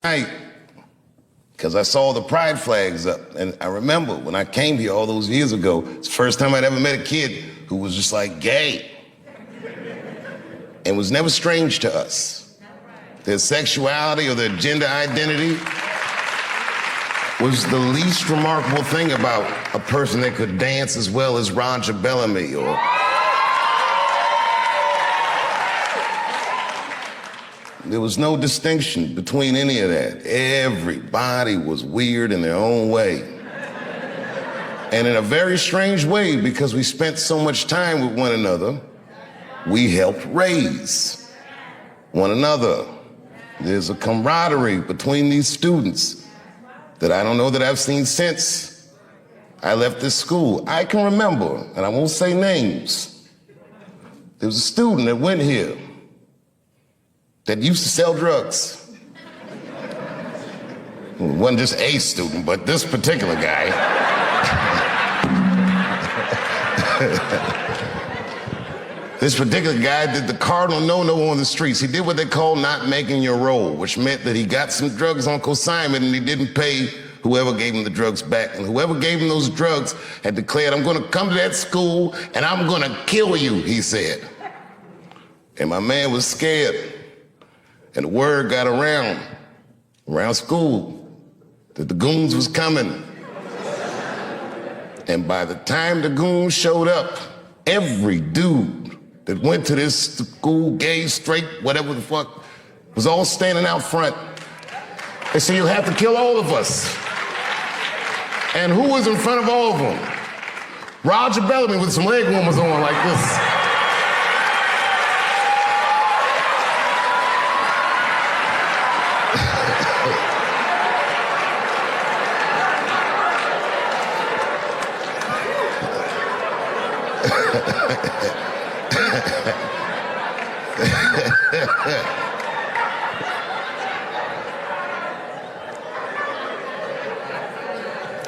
night because I saw the pride flags up. And I remember when I came here all those years ago, it's the first time I'd ever met a kid who was just like gay. And was never strange to us. Their sexuality or their gender identity was the least remarkable thing about a person that could dance as well as Roger Bellamy or there was no distinction between any of that. Everybody was weird in their own way. And in a very strange way, because we spent so much time with one another, we helped raise one another. There's a camaraderie between these students that I don't know that I've seen since I left this school. I can remember, and I won't say names, there was a student that went here that used to sell drugs. It wasn't just a student, but this particular guy. This particular guy did the cardinal no-no on the streets. He did what they call not making your roll, which meant that he got some drugs on consignment and he didn't pay whoever gave him the drugs back. And whoever gave him those drugs had declared, "I'm gonna come to that school and I'm gonna kill you," he said. And my man was scared. And the word got around school that the goons was coming. And by the time the goons showed up, every dude that went to this school, gay, straight, whatever the fuck, was all standing out front. They said, "You'll have to kill all of us." And who was in front of all of them? Roger Bellamy with some leg warmers on like this.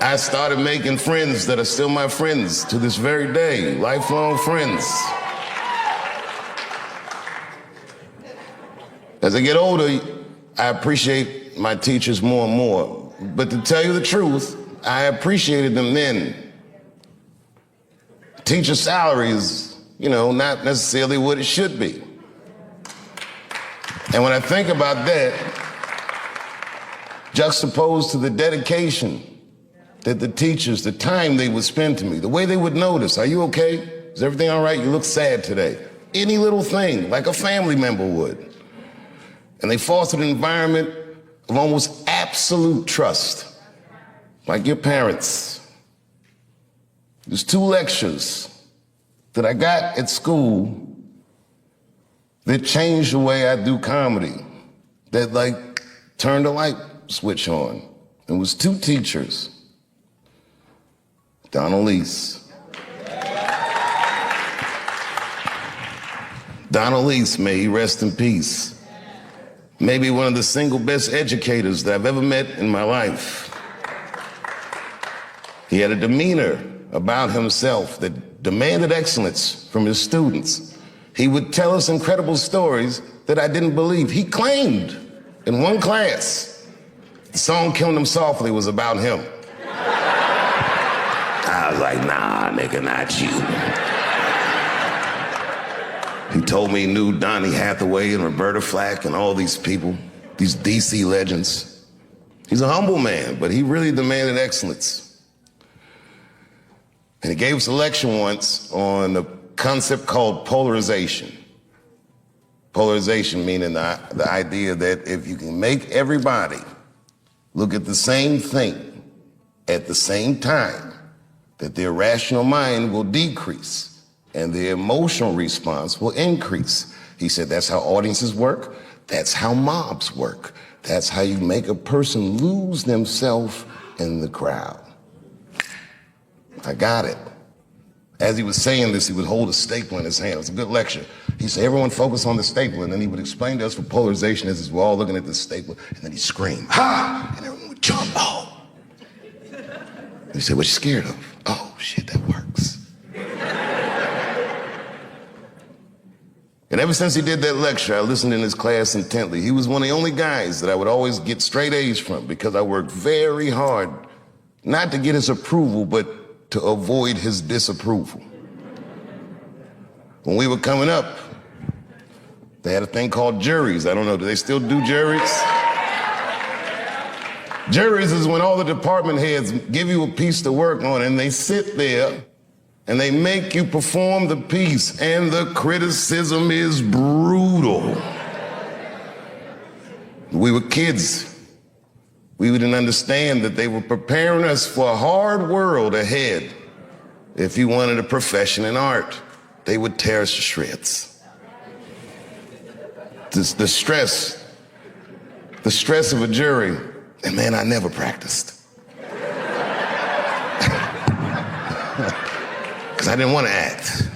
I started making friends that are still my friends to this very day, lifelong friends. As I get older, I appreciate my teachers more and more. But to tell you the truth, I appreciated them then. Teacher salary is, not necessarily what it should be. And when I think about that, juxtaposed to the dedication that the teachers, the time they would spend to me, the way they would notice, "Are you okay? Is everything all right? You look sad today." Any little thing, like a family member would. And they fostered an environment of almost absolute trust, like your parents. There's 2 lectures that I got at school that changed the way I do comedy, that turned a light switch on. It was 2 teachers. Donald Lease. Donald Lease, may he rest in peace. Maybe one of the single best educators that I've ever met in my life. He had a demeanor about himself that demanded excellence from his students. He would tell us incredible stories that I didn't believe. He claimed in one class, the song "Killing Them Softly" was about him. I was like, "Nah, nigga, not you." He told me he knew Donny Hathaway and Roberta Flack and all these people, these DC legends. He's a humble man, but he really demanded excellence. And he gave us a lecture once on a concept called polarization. Polarization meaning the idea that if you can make everybody look at the same thing at the same time, that their rational mind will decrease and their emotional response will increase. He said that's how audiences work. That's how mobs work. That's how you make a person lose themselves in the crowd. I got it. As he was saying this, he would hold a staple in his hand. It was a good lecture. He said, "Everyone focus on the staple." And then he would explain to us what polarization is as we're all looking at the staple. And then he'd scream, "Ha!" And everyone would jump, "Oh." And he said, "What you scared of?" "Oh, shit, that works." And ever since he did that lecture, I listened in his class intently. He was one of the only guys that I would always get straight A's from because I worked very hard, not to get his approval, but to avoid his disapproval. When we were coming up, they had a thing called juries. I don't know, do they still do juries? Juries is when all the department heads give you a piece to work on and they sit there and they make you perform the piece, and the criticism is brutal. We were kids. We didn't understand that they were preparing us for a hard world ahead. If you wanted a profession in art, they would tear us to shreds. The stress of a jury, and man, I never practiced. Because I didn't want to act.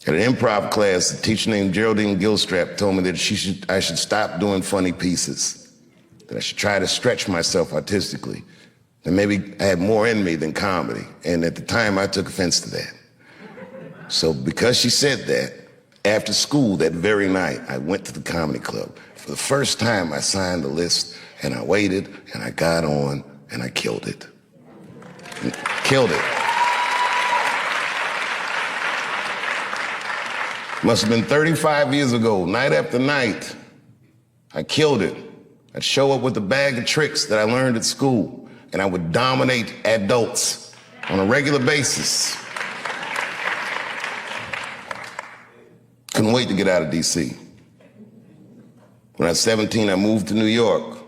At an improv class, a teacher named Geraldine Gilstrap told me that I should stop doing funny pieces, that I should try to stretch myself artistically, and maybe I had more in me than comedy. And at the time, I took offense to that. So because she said that, after school that very night, I went to the comedy club. For the first time, I signed the list, and I waited, and I got on, and I killed it. Killed it. Must have been 35 years ago, night after night, I killed it. I'd show up with a bag of tricks that I learned at school, and I would dominate adults on a regular basis. Couldn't wait to get out of DC. When I was 17, I moved to New York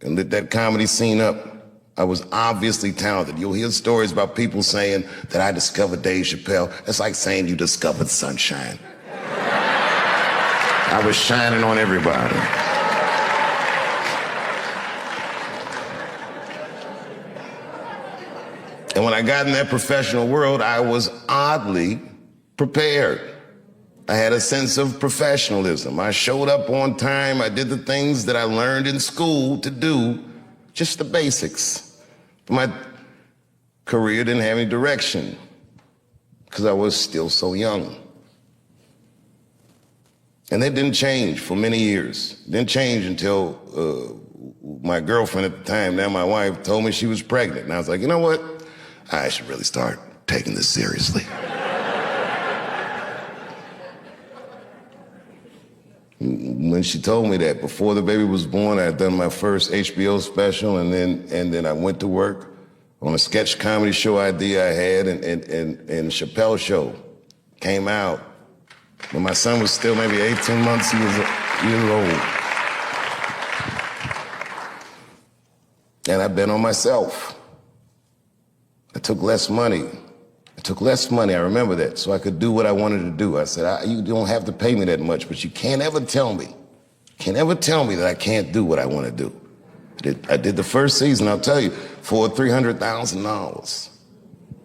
and lit that comedy scene up. I was obviously talented. You'll hear stories about people saying that I discovered Dave Chappelle. That's like saying you discovered sunshine. I was shining on everybody. And when I got in that professional world, I was oddly prepared. I had a sense of professionalism. I showed up on time. I did the things that I learned in school to do, just the basics. My career didn't have any direction because I was still so young. And that didn't change for many years. It didn't change until my girlfriend at the time, now my wife, told me she was pregnant. And I was like, you know what? I should really start taking this seriously. When she told me that, before the baby was born, I had done my first HBO special, and then I went to work on a sketch comedy show idea I had, and Chappelle show came out when my son was still maybe 18 months years old. And I bet on myself. I took less money. I remember that, so I could do what I wanted to do. I said, you don't have to pay me that much, but you can't ever tell me that I can't do what I want to do. I did the first season, I'll tell you, for $300,000.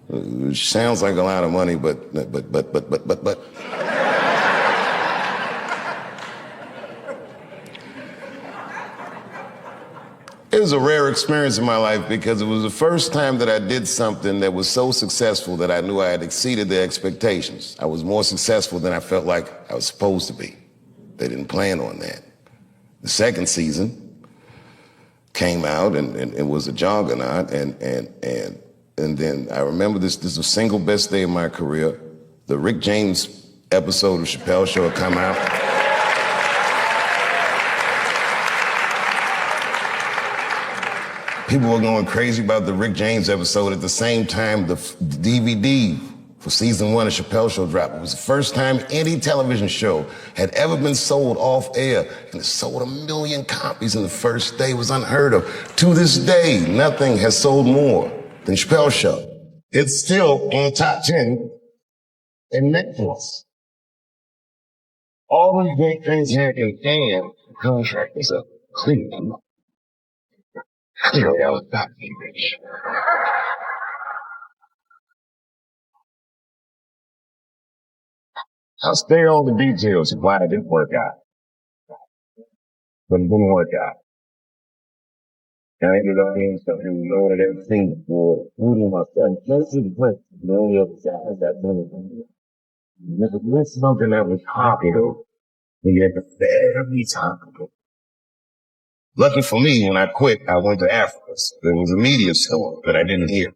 Which sounds like a lot of money, but. It was a rare experience in my life because it was the first time that I did something that was so successful that I knew I had exceeded their expectations. I was more successful than I felt like I was supposed to be. They didn't plan on that. The second season came out and it was a juggernaut, and then I remember this is the single best day of my career. The Rick James episode of Chappelle Show had come out. People were going crazy about the Rick James episode. At the same time, the DVD for season 1 of Chappelle Show dropped. It was the first time any television show had ever been sold off air, and it sold 1 million copies in the first day. It was unheard of. To this day, nothing has sold more than Chappelle Show. It's still in the top 10 in Netflix. All these great things happen, and the contract is a clear. Clearly, I was not being rich. I'll stay on the details of why it didn't work out. But it didn't work out. I ended up being something no one had ever seen before, including myself. Most of the place, the only other guys that done it. It was something that was popular, and yet very topical. Lucky for me, when I quit, I went to Africa. So there was a media storm that I didn't hear.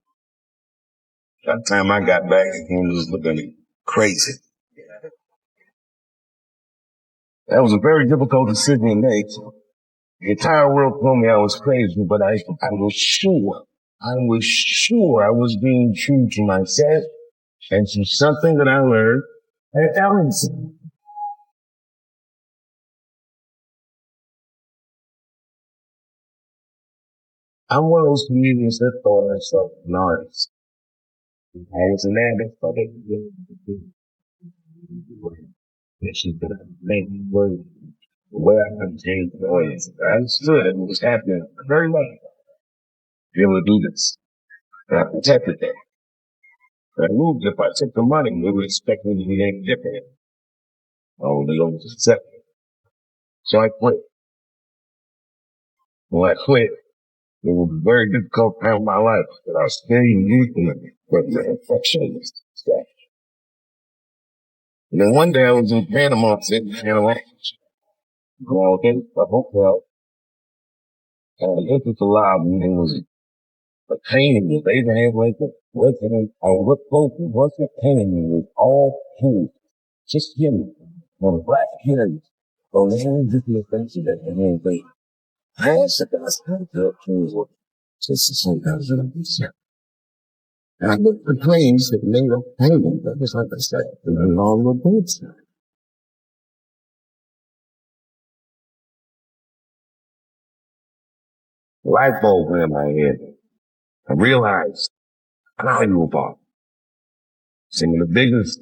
By the time I got back, everyone was looking at me crazy. That was a very difficult decision to make. The entire world told me I was crazy, but I was sure I was being true to myself and to something that I learned at Ellington. I'm one of those comedians that thought myself an artist. I was an addict, but she could make me work the way I could change the audience. I understood it was happening very much. Be able to do this. And I protected that. I moved if I took the money, they would expect me to be any different. Oh, they don't accept it. So I quit. When I quit, it was a very difficult time of my life, but I was very using it for the infectionist stuff. And then one day I was in Panama, sitting in Panama, well, in a hotel, and I entered the lobby, and there was a painting. They even had like a resident. I looked close, it was a painting. It was all pink, just him, on black hair. Oh, man, this is offensive at the whole thing. I asked the guys, how did that change? Just sometimes in a picture. And I looked for claims that made a painting, but just like I said, and then all the boots. Light bulb went in my head. I realized valuable. Some of the biggest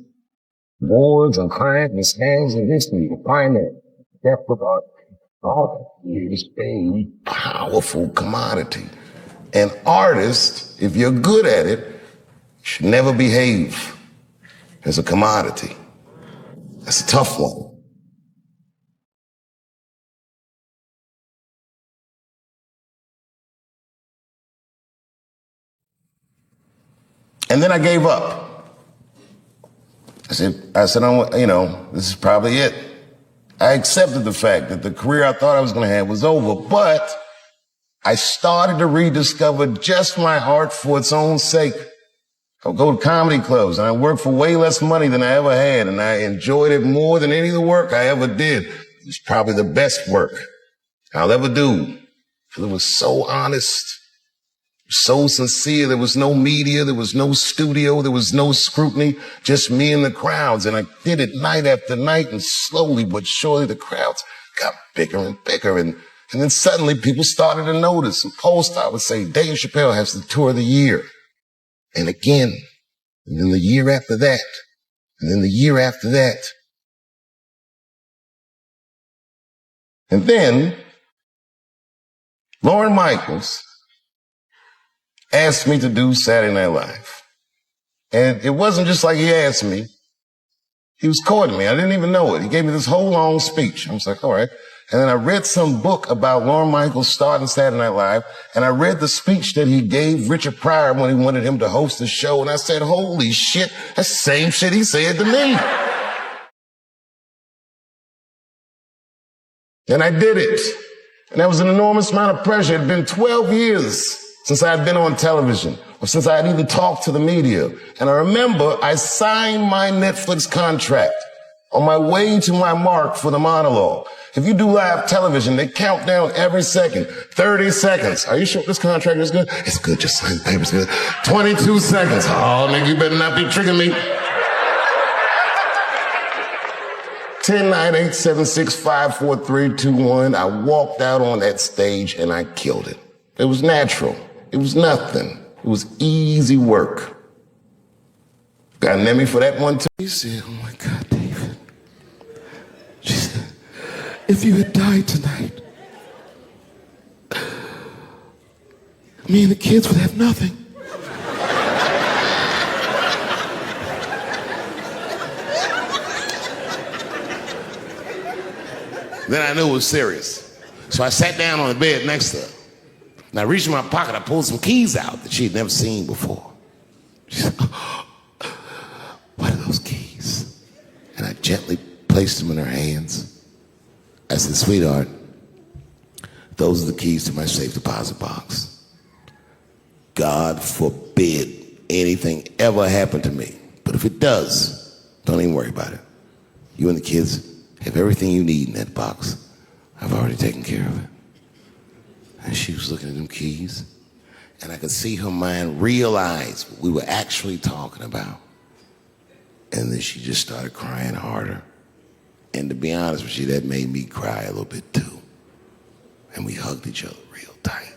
wars and crimes and scams in history to find that depth of art. Art is a powerful commodity. An artist, if you're good at it, should never behave as a commodity. That's a tough one. And then I gave up. I said, this is probably it. I accepted the fact that the career I thought I was going to have was over, but I started to rediscover just my art for its own sake. I would go to comedy clubs, and I worked for way less money than I ever had, and I enjoyed it more than any of the work I ever did. It was probably the best work I'll ever do, because it was so honest, so sincere. There was no media, there was no studio, there was no scrutiny, just me and the crowds. And I did it night after night, and slowly but surely the crowds got bigger and bigger. And then suddenly people started to notice. And Polestar would say, Dave Chappelle has the tour of the year. And again, and then the year after that, and then the year after that. And then Lorne Michaels asked me to do Saturday Night Live. And it wasn't just like he asked me. He was courting me. I didn't even know it. He gave me this whole long speech. I was like, all right. And then I read some book about Lorne Michaels starting Saturday Night Live, and I read the speech that he gave Richard Pryor when he wanted him to host the show, and I said, holy shit, that's the same shit he said to me. And I did it. And that was an enormous amount of pressure. It had been 12 years since I had been on television, or since I had even talked to the media. And I remember I signed my Netflix contract on my way to my mark for the monologue. If you do live television, they count down every second. 30 seconds. Are you sure this contract is good? It's good, just sign the papers. Good. 22 seconds. Oh, nigga, you better not be tricking me. 10, 9, 8, 7, 6, 5, 4, 3, 2, 1. I walked out on that stage and I killed it. It was natural. It was nothing. It was easy work. Got an Emmy for that one too. He said, oh my God, David. She said, if you had died tonight, me and the kids would have nothing. Then I knew it was serious. So I sat down on the bed next to her. And I reached in my pocket, I pulled some keys out that she had never seen before. She said, oh, what are those keys? gently placed them in her hands. I said, sweetheart, those are the keys to my safe deposit box. God forbid anything ever happen to me. But if it does, don't even worry about it. You and the kids have everything you need in that box. I've already taken care of it. And she was looking at them keys, and I could see her mind realize what we were actually talking about. And then she just started crying harder. And to be honest with you, that made me cry a little bit too. And we hugged each other real tight.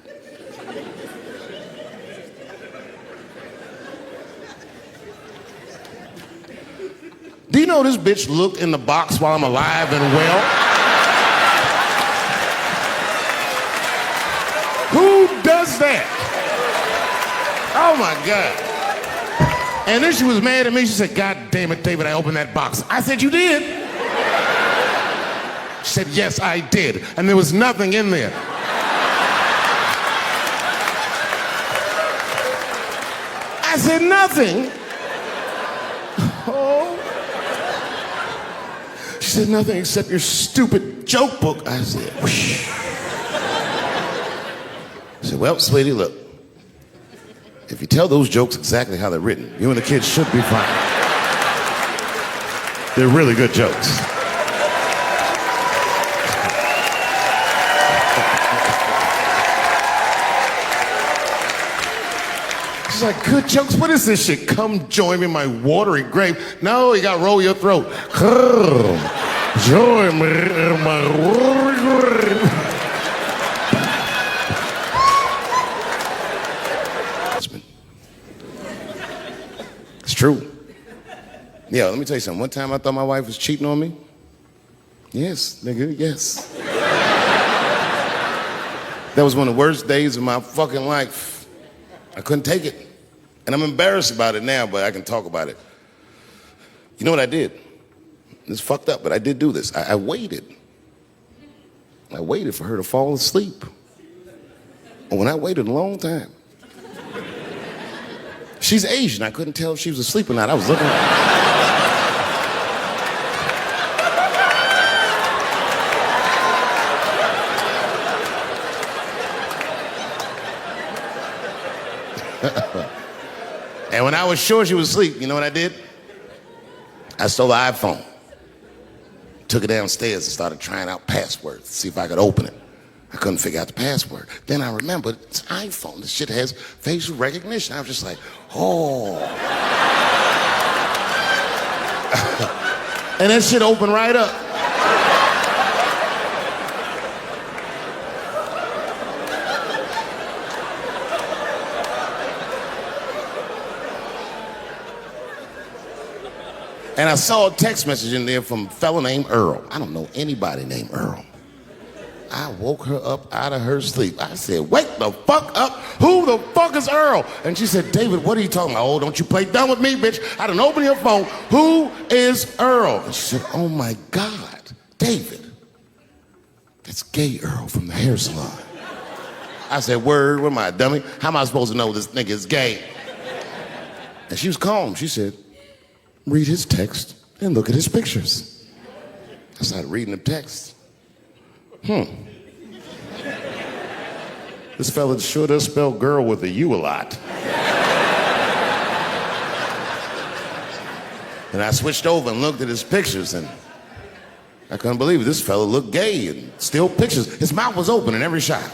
Do you know this bitch looked in the box while I'm alive and well? Who does that? Oh my God. And then she was mad at me. She said, God damn it, David, I opened that box. I said, you did? She said, yes, I did. And there was nothing in there. I said, nothing? Oh. She said, nothing except your stupid joke book. I said, whoosh. I said, well, sweetie, look. If you tell those jokes exactly how they're written, you and the kids should be fine. They're really good jokes. She's like, good jokes? What is this shit? Come join me in my watery grave. No, you gotta roll your throat. Join me in my watery grave. It's true. Yeah, let me tell you something. One time I thought my wife was cheating on me. Yes, nigga, yes. That was one of the worst days of my fucking life. I couldn't take it. And I'm embarrassed about it now, but I can talk about it. You know what I did? It's fucked up, but I did do this. I waited. I waited for her to fall asleep. And when I waited a long time, she's Asian. I couldn't tell if she was asleep or not. I was looking at her. And when I was sure she was asleep, you know what I did? I stole the iPhone, took it downstairs and started trying out passwords to see if I could open it. I couldn't figure out the password. Then I remembered it's iPhone. This shit has facial recognition. I was just like, oh. And that shit opened right up. And I saw a text message in there from a fella named Earl. I don't know anybody named Earl. I woke her up out of her sleep. I said, wake the fuck up. Who the fuck is Earl? And she said, David, what are you talking about? Oh, don't you play dumb with me, bitch. I done opened your phone. Who is Earl? And she said, oh my God, David. That's gay Earl from the hair salon. I said, word, what am I, a dummy? How am I supposed to know this nigga is gay? And she was calm. She said, read his text and look at his pictures. I started reading the text. This fella sure does spell girl with a U a lot. And I switched over and looked at his pictures, and I couldn't believe it. This fella looked gay and still pictures. His mouth was open in every shot.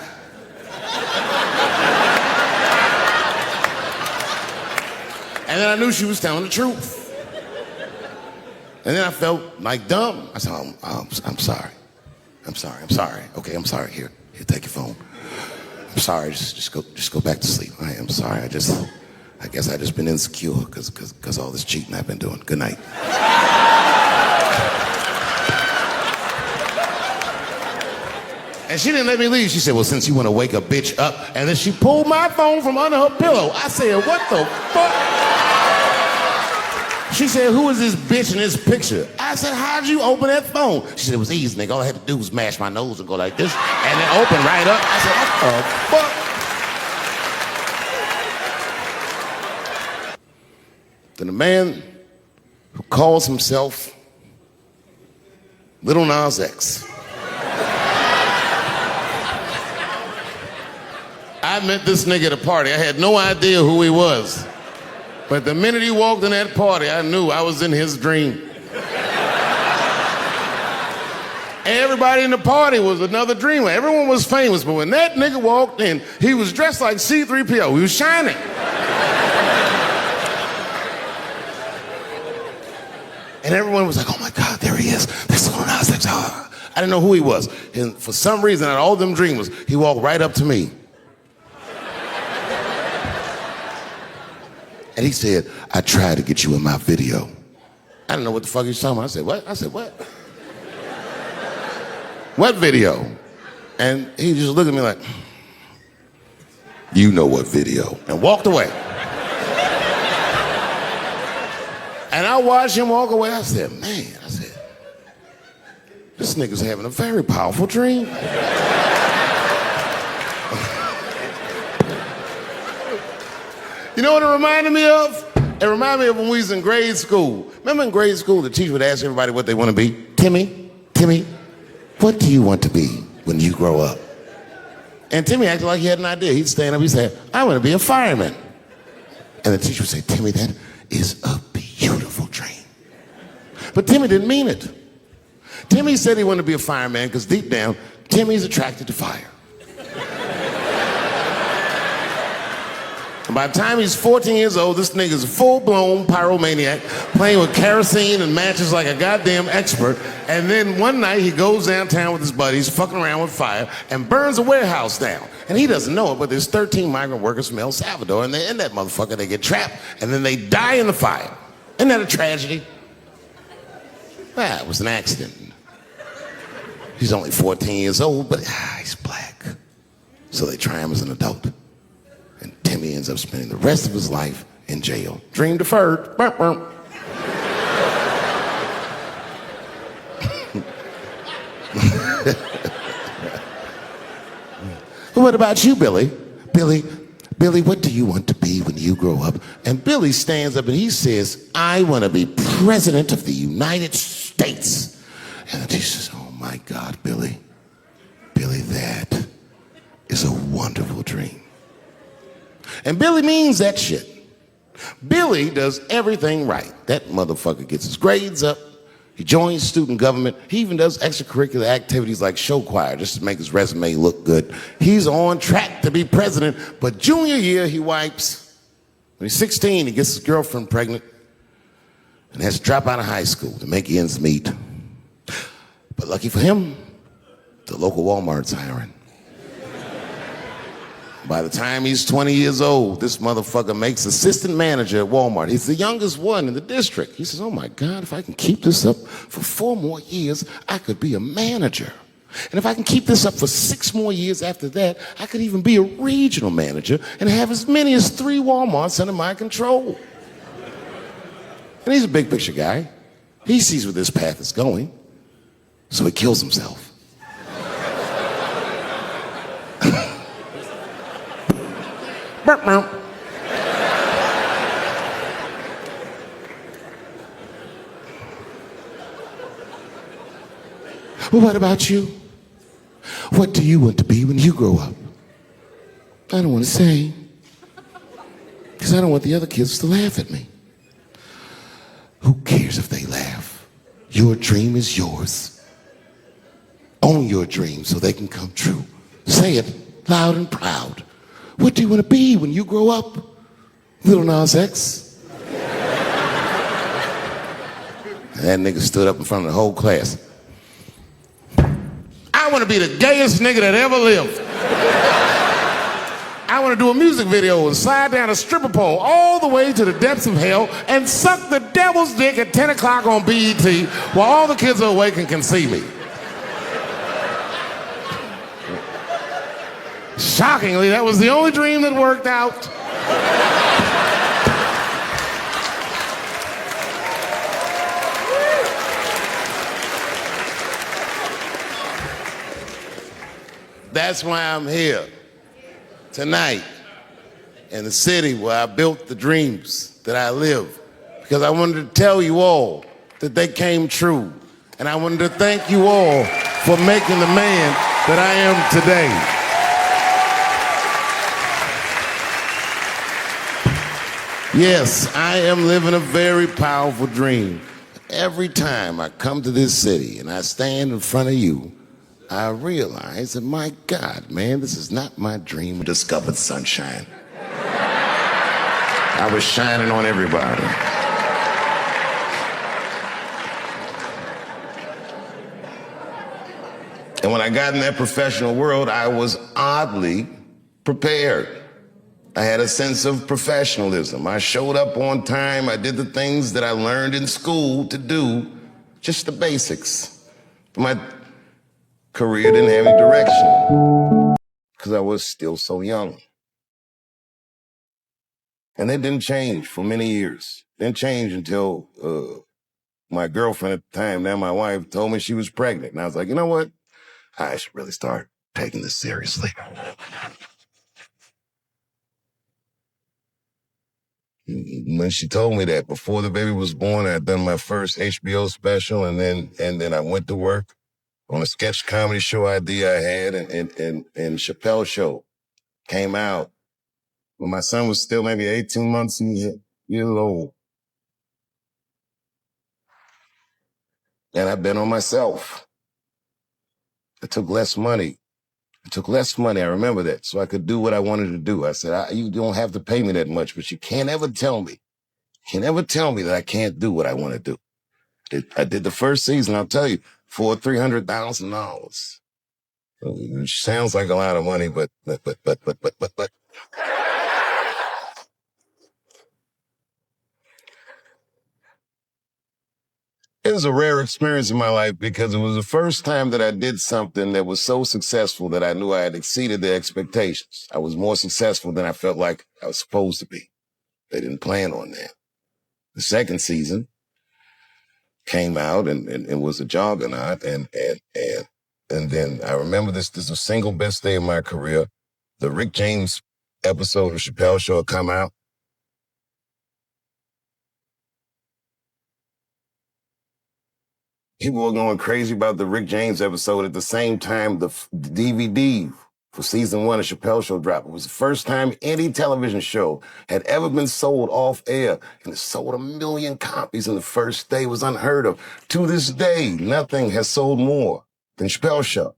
And then I knew she was telling the truth. And then I felt like dumb. I said, I'm sorry. I'm sorry. Okay, I'm sorry. Here, take your phone. I'm sorry, just go back to sleep. I am sorry. I guess I just been insecure because all this cheating I've been doing. Good night. And she didn't let me leave. She said, well, since you want to wake a bitch up, and then she pulled my phone from under her pillow. I said, what the fuck? She said, who is this bitch in this picture? I said, how'd you open that phone? She said, it was easy, nigga. All I had to do was mash my nose and go like this, and it opened right up. I said, what the fuck? Then a man who calls himself Little Nas X. I met this nigga at a party. I had no idea who he was. But the minute he walked in that party, I knew I was in his dream. Everybody in the party was another dreamer. Everyone was famous, but when that nigga walked in, he was dressed like C-3PO. He was shining. And everyone was like, oh my God, there he is. That's Lil Nas X. I didn't know who he was. And for some reason, out of all them dreamers, he walked right up to me. And he said, I tried to get you in my video. I didn't know what the fuck he was talking about. I said, what? I said, what? What video? And he just looked at me like, you know what video, and walked away. And I watched him walk away. I said, man, this nigga's having a very powerful dream. You know what it reminded me of? It reminded me of when we was in grade school. Remember in grade school, the teacher would ask everybody what they want to be? Timmy, what do you want to be when you grow up? And Timmy acted like he had an idea. He'd stand up, he'd say, I want to be a fireman. And the teacher would say, Timmy, that is a beautiful dream. But Timmy didn't mean it. Timmy said he wanted to be a fireman because deep down, Timmy's attracted to fire. And by the time he's 14 years old, this nigga's a full-blown pyromaniac, playing with kerosene and matches like a goddamn expert. And then one night he goes downtown with his buddies, fucking around with fire, and burns a warehouse down. And he doesn't know it, but there's 13 migrant workers from El Salvador, and they're in that motherfucker. They get trapped, and then they die in the fire. Isn't that a tragedy? Well, it was an accident. He's only 14 years old, but he's black. So they try him as an adult. And Timmy ends up spending the rest of his life in jail. Dream deferred. Burp, burp. What about you, Billy? Billy, what do you want to be when you grow up? And Billy stands up and he says, I want to be president of the United States. And the teacher says, oh my God, Billy, that is a wonderful dream. And Billy means that shit. Billy does everything right. That motherfucker gets his grades up. He joins student government. He even does extracurricular activities like show choir just to make his resume look good. He's on track to be president, but junior year he wipes. When he's 16, he gets his girlfriend pregnant and has to drop out of high school to make ends meet. But lucky for him, the local Walmart's hiring. By the time he's 20 years old, this motherfucker makes assistant manager at Walmart. He's the youngest one in the district. He says, oh my God, if I can keep this up for 4 more years, I could be a manager. And if I can keep this up for 6 more years after that, I could even be a regional manager and have as many as 3 Walmarts under my control. And he's a big picture guy. He sees where this path is going, so he kills himself. Burp, burp. Well, what about you? What do you want to be when you grow up? I don't want to say, because I don't want the other kids to laugh at me. Who cares if they laugh? Your dream is yours. Own your dream so they can come true. Say it loud and proud. What do you want to be when you grow up? Little Nas X. That nigga stood up in front of the whole class. I want to be the gayest nigga that ever lived. I want to do a music video and slide down a stripper pole all the way to the depths of hell and suck the devil's dick at 10 o'clock on BET while all the kids are awake and can see me. Shockingly, that was the only dream that worked out. That's why I'm here tonight in the city where I built the dreams that I live. Because I wanted to tell you all that they came true. And I wanted to thank you all for making the man that I am today. Yes, I am living a very powerful dream. Every time I come to this city and I stand in front of you, I realize that, my God, man, this is not my dream of discovered sunshine. I was shining on everybody. And when I got in that professional world, I was oddly prepared. I had a sense of professionalism. I showed up on time. I did the things that I learned in school to do, just the basics. My career didn't have any direction because I was still so young. And it didn't change for many years. It didn't change until my girlfriend at the time, now my wife, told me she was pregnant. And I was like, you know what? I should really start taking this seriously. When she told me that, before the baby was born, I had done my first HBO special, and then I went to work on a sketch comedy show idea I had, and Chappelle show came out when my son was still maybe 18 months years old. And I bet on myself. I took less money. I remember that, so I could do what I wanted to do. I said, you don't have to pay me that much, but you can't ever tell me that I can't do what I want to do. I did the first season, I'll tell you, for $300,000. Which sounds like a lot of money, but. It was a rare experience in my life because it was the first time that I did something that was so successful that I knew I had exceeded their expectations. I was more successful than I felt like I was supposed to be. They didn't plan on that. The second season came out and was a juggernaut, and then I remember this is the single best day of my career. The Rick James episode of Chappelle Show had come out. People were going crazy about the Rick James episode at the same time the DVD for season 1 of Chappelle Show dropped. It was the first time any television show had ever been sold off air, and it sold 1 million copies in the first day. It was unheard of. To this day, nothing has sold more than Chappelle Show.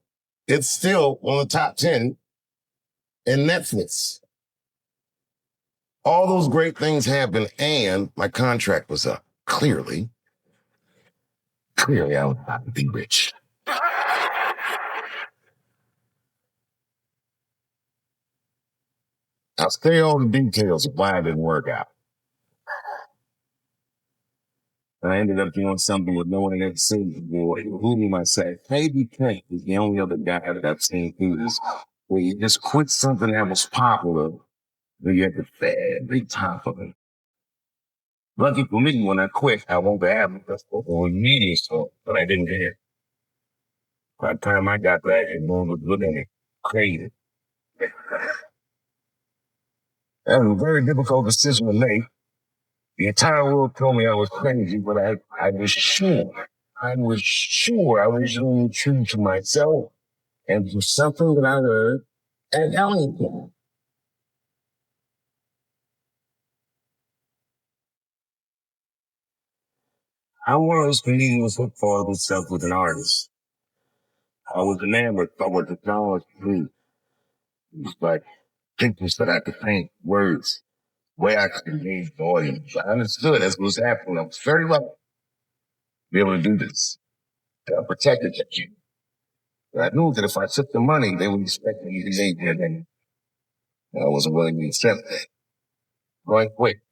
It's still on the top 10 in Netflix. All those great things happened, and my contract was up. Clearly, I was about to be rich. I'll stay on the details of why it didn't work out. I ended up doing something with no one had ever seen before. Who am I say? Maybe Kent is the only other guy that I've seen do this, where you just quit something that was popular, then you had the very top of it. Lucky for me, when I quit, I won't be having on media stuff, but I didn't care. By the time I got back, everyone was looking at crazy. That was a very difficult decision to make. The entire world told me I was crazy, but I was sure. I was being true to myself and to something that I heard at Ellington. I was comedian was hooked for himself with an artist. I was enamored by what the knowledge knew. It was like pictures that I could paint, words, way I could engage the audience. I understood that's what was happening. I was very lucky to be able to do this. I protected that kid. But I knew that if I took the money, they would expect me to behave there, and I wasn't willing to accept that. Going quick.